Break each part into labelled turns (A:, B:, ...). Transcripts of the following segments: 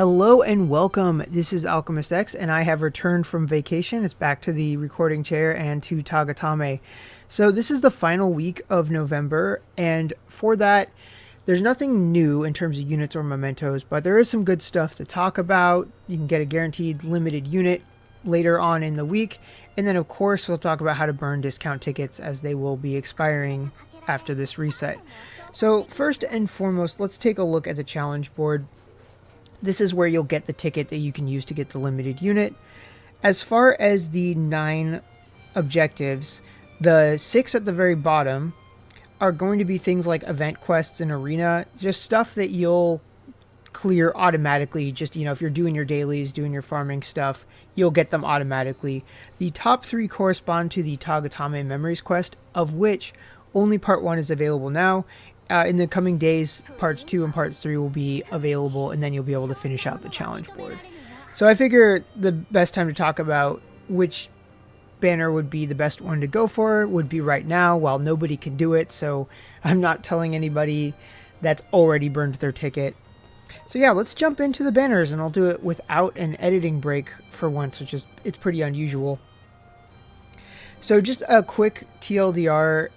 A: Hello and welcome. This is Alchemist X, and I have returned from vacation. It's back to the recording chair and to Taga. So this is the final week of November, and for that, there's nothing new in terms of units or mementos, but there is some good stuff to talk about. You can get a guaranteed limited unit later on in the week, and then of course we'll talk about how to burn discount tickets as they will be expiring after this reset. So first and foremost, let's take a look at the challenge board. This is where you'll get the ticket that you can use to get the limited unit. As far as the 9 objectives, the 6 at the very bottom are going to be things like event quests and arena, just stuff that you'll clear automatically. Just, if you're doing your dailies, doing your farming stuff, you'll get them automatically. The top 3 correspond to the Tagatame Memories quest, of which only part 1 is available now. In the coming days, parts 2 and parts 3 will be available, and then you'll be able to finish out the challenge board. So I figure the best time to talk about which banner would be the best one to go for would be right now, while nobody can do it, so I'm not telling anybody that's already burned their ticket. So yeah, let's jump into the banners, and I'll do it without an editing break for once, which is it's pretty unusual. So just a quick TLDR.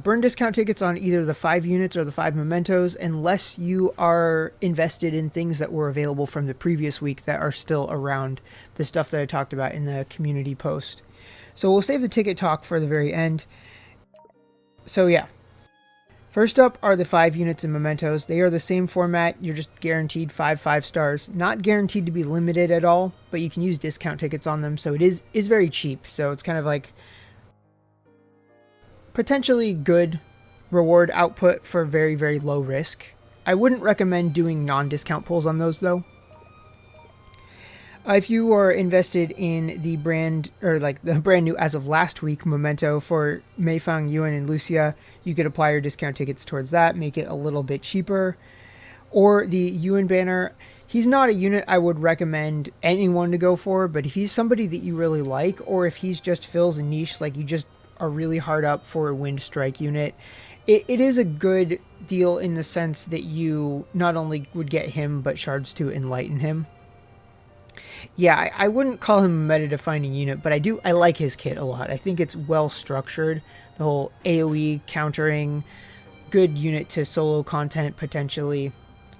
A: Burn discount tickets on either the 5 units or the 5 mementos unless you are invested in things that were available from the previous week that are still around, the stuff that I talked about in the community post. So we'll save the ticket talk for the very end. So yeah. First up are the 5 units and mementos. They are the same format. You're just guaranteed 5 stars. Not guaranteed to be limited at all, but you can use discount tickets on them. So it is very cheap. So it's kind of like potentially good reward output for very, very low risk. I wouldn't recommend doing non-discount pulls on those though. If you are invested in the brand new as of last week memento for Meifang, Yuan, and Lucia, you could apply your discount tickets towards that, make it a little bit cheaper. Or the Yuan banner, he's not a unit I would recommend anyone to go for, but if he's somebody that you really like, or if he's just fills a niche, like you just are really hard up for a wind strike unit, it is a good deal in the sense that you not only would get him but shards to enlighten him. Yeah, I wouldn't call him a meta defining unit, but I like his kit a lot. I think it's well structured, the whole AoE countering, good unit to solo content potentially,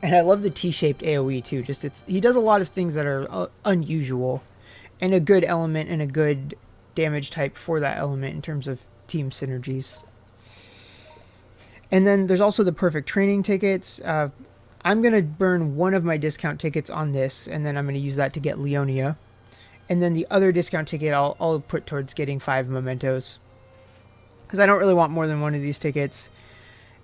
A: and I love the T-shaped AoE too. He does a lot of things that are unusual, and a good element and a good damage type for that element in terms of team synergies. And then there's also the perfect training tickets. I'm going to burn one of my discount tickets on this, and then I'm going to use that to get Leonia. And then the other discount ticket I'll put towards getting 5 mementos, because I don't really want more than one of these tickets,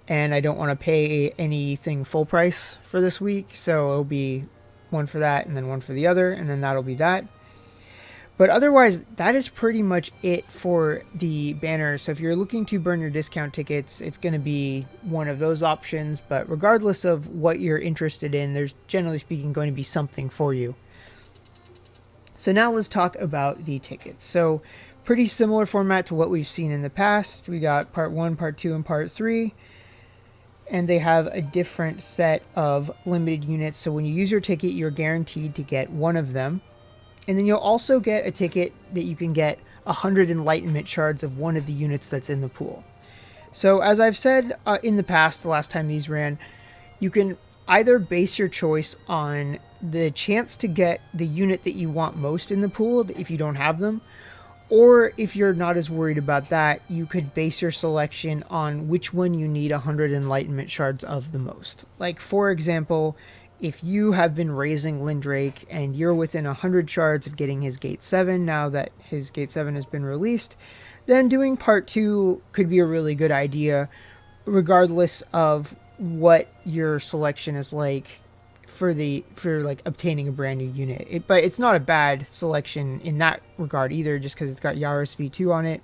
A: and I don't want to pay anything full price for this week, so it'll be one for that and then one for the other, and then that'll be that. But otherwise, that is pretty much it for the banner. So if you're looking to burn your discount tickets, it's going to be one of those options. But regardless of what you're interested in, there's generally speaking going to be something for you. So now let's talk about the tickets. So pretty similar format to what we've seen in the past. We got part 1, part 2, and part 3. And they have a different set of limited units. So when you use your ticket, you're guaranteed to get one of them. And then you'll also get a ticket that you can get 100 enlightenment shards of one of the units that's in the pool. So as I've said in the past, the last time these ran, you can either base your choice on the chance to get the unit that you want most in the pool if you don't have them, or if you're not as worried about that, you could base your selection on which one you need 100 enlightenment shards of the most. Like for example, if you have been raising Lindrake and you're within 100 shards of getting his Gate 7 now that his Gate 7 has been released, then doing part 2 could be a really good idea, regardless of what your selection is like for obtaining a brand new unit. But it's not a bad selection in that regard either, just because it's got Yaris V2 on it.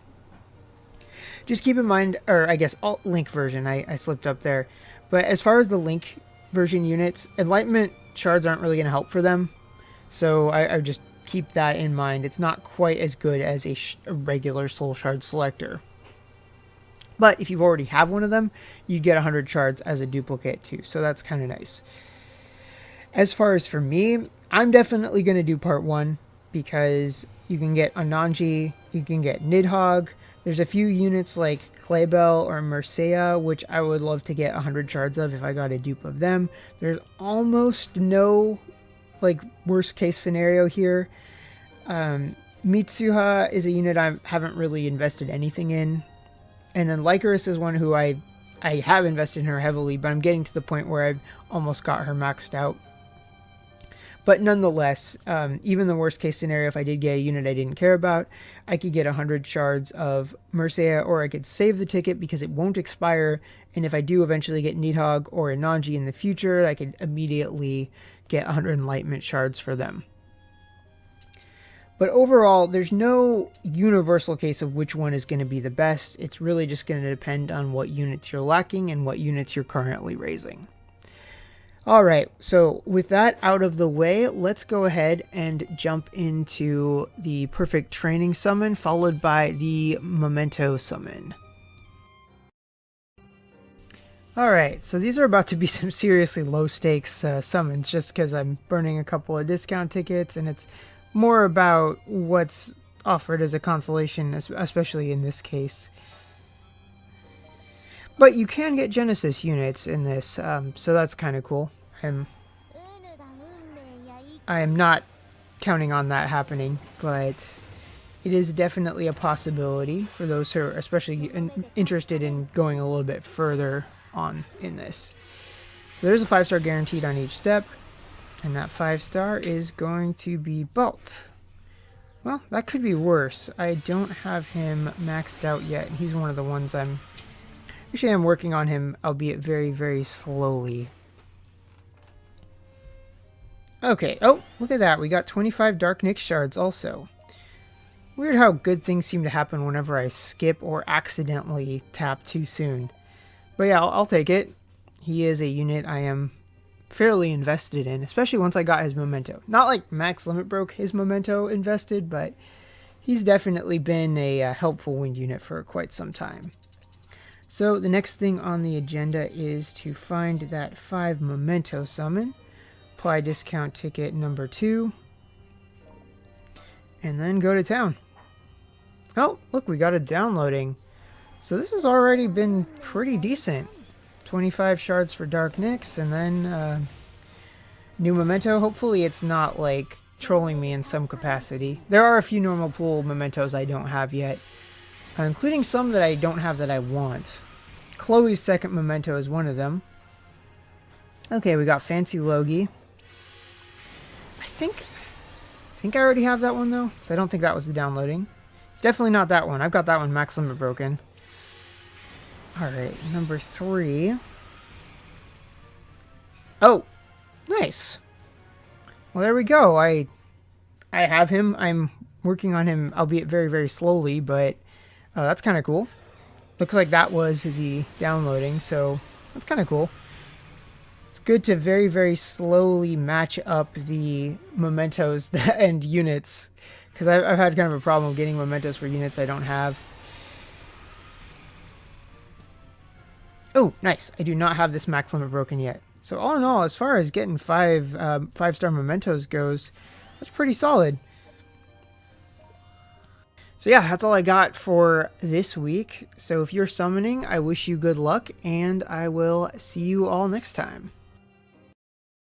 A: Just keep in mind, or I guess Link version, I slipped up there. But as far as the Link version units, enlightenment shards aren't really going to help for them, so I just keep that in mind. It's not quite as good as a regular soul shard selector, but if you already have one of them, you'd get 100 shards as a duplicate too, so that's kind of nice. As far as for me, I'm definitely going to do part 1 because you can get Ananji, you can get Nidhogg. There's a few units like Claybell or Mercea, which I would love to get 100 shards of if I got a dupe of them. There's almost no like worst case scenario here. Mitsuha is a unit I haven't really invested anything in. And then Lycoris is one who I have invested in her heavily, but I'm getting to the point where I've almost got her maxed out. But nonetheless, even the worst case scenario, if I did get a unit I didn't care about, I could get 100 shards of Mercea, or I could save the ticket because it won't expire. And if I do eventually get Nidhogg or Ananji in the future, I could immediately get 100 enlightenment shards for them. But overall, there's no universal case of which one is going to be the best. It's really just going to depend on what units you're lacking and what units you're currently raising. Alright, so with that out of the way, let's go ahead and jump into the perfect training summon, followed by the memento summon. Alright, so these are about to be some seriously low stakes summons, just because I'm burning a couple of discount tickets, and it's more about what's offered as a consolation, especially in this case. But you can get Genesis units in this, so that's kind of cool. I am not counting on that happening, but it is definitely a possibility for those who are especially interested in going a little bit further on in this. So there's a 5-star guaranteed on each step, and that 5-star is going to be Bolt. Well, that could be worse. I don't have him maxed out yet. He's one of the ones I'm working on him, albeit very, very slowly. Okay, oh, look at that. We got 25 Dark Nyx shards also. Weird how good things seem to happen whenever I skip or accidentally tap too soon. But yeah, I'll take it. He is a unit I am fairly invested in, especially once I got his memento. Not like Max Limit broke his memento invested, but he's definitely been a helpful wind unit for quite some time. So the next thing on the agenda is to find that 5 memento summon, apply discount ticket number 2, and then go to town. Oh, look, we got a downloading. So this has already been pretty decent. 25 shards for Dark Nyx, and then new memento. Hopefully it's not like trolling me in some capacity. There are a few normal pool mementos I don't have yet, including some that I don't have that I want. Chloe's second memento is one of them. Okay, we got Fancy Logie. I think I already have that one though, so I don't think that was the downloading. It's definitely not that one. I've got that one max limit broken. Alright, number 3. Oh, nice. Well, there we go. I have him. I'm working on him, albeit very, very slowly, but that's kind of cool. Looks like that was the downloading, so that's kind of cool. It's good to very, very slowly match up the mementos and units, because I've had kind of a problem getting mementos for units I don't have. Oh, nice. I do not have this max limit broken yet. So all in all, as far as getting 5-star mementos goes, that's pretty solid. So yeah, that's all I got for this week. So if you're summoning, I wish you good luck, and I will see you all next time.